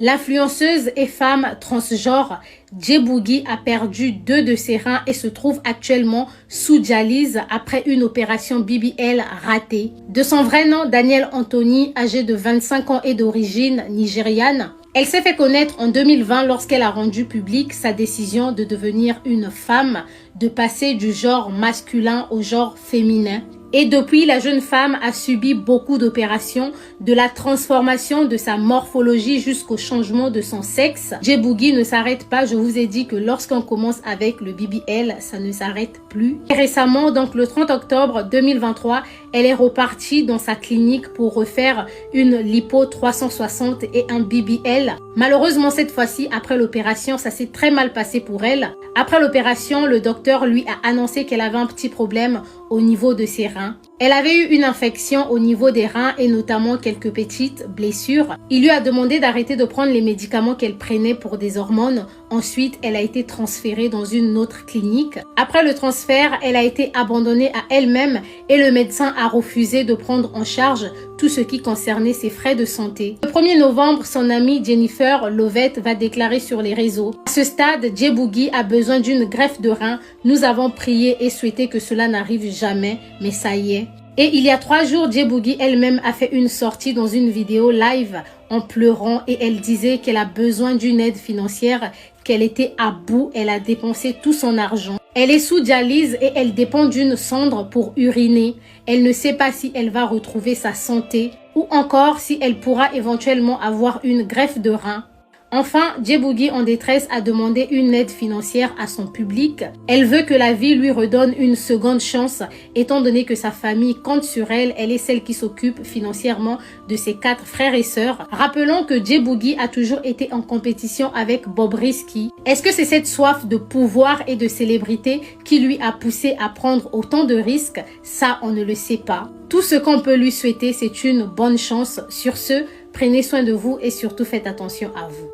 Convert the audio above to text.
L'influenceuse et femme transgenre Djebougi a perdu 2 de ses reins et se trouve actuellement sous dialyse après une opération BBL ratée. De son vrai nom, Danielle Anthony, âgée de 25 ans et d'origine nigériane, elle s'est fait connaître en 2020 lorsqu'elle a rendu publique sa décision de devenir une femme, de passer du genre masculin au genre féminin. Et depuis, la jeune femme a subi beaucoup d'opérations, de la transformation de sa morphologie jusqu'au changement de son sexe. Djebougi ne s'arrête pas, je vous ai dit que lorsqu'on commence avec le BBL, ça ne s'arrête plus. Et récemment, donc le 30 octobre 2023, elle est repartie dans sa clinique pour refaire une lipo 360 et un BBL. Malheureusement, cette fois-ci, après l'opération, ça s'est très mal passé pour elle. Après l'opération, le docteur lui a annoncé qu'elle avait un petit problème au niveau de ses reins. Elle avait eu une infection au niveau des reins et notamment quelques petites blessures. Il lui a demandé d'arrêter de prendre les médicaments qu'elle prenait pour des hormones. Ensuite, elle a été transférée dans une autre clinique. Après le transfert, elle a été abandonnée à elle-même et le médecin a refusé de prendre en charge tout ce qui concernait ses frais de santé. Le 1er novembre, son amie Jennifer Lovett va déclarer sur les réseaux: à ce stade, Djebougi a besoin d'une greffe de rein. Nous avons prié et souhaité que cela n'arrive jamais, mais ça y est. Et il y a 3 jours, Djebougi elle-même a fait une sortie dans une vidéo live en pleurant et elle disait qu'elle a besoin d'une aide financière, qu'elle était à bout, elle a dépensé tout son argent. Elle est sous dialyse et elle dépend d'une sonde pour uriner. Elle ne sait pas si elle va retrouver sa santé ou encore si elle pourra éventuellement avoir une greffe de rein. Enfin, Djebougi en détresse a demandé une aide financière à son public. Elle veut que la vie lui redonne une seconde chance, étant donné que sa famille compte sur elle. Elle est celle qui s'occupe financièrement de ses 4 frères et sœurs. Rappelons que Djebougi a toujours été en compétition avec Bobrisky. Est-ce que c'est cette soif de pouvoir et de célébrité qui lui a poussé à prendre autant de risques? Ça, on ne le sait pas. Tout ce qu'on peut lui souhaiter, c'est une bonne chance. Sur ce, prenez soin de vous et surtout faites attention à vous.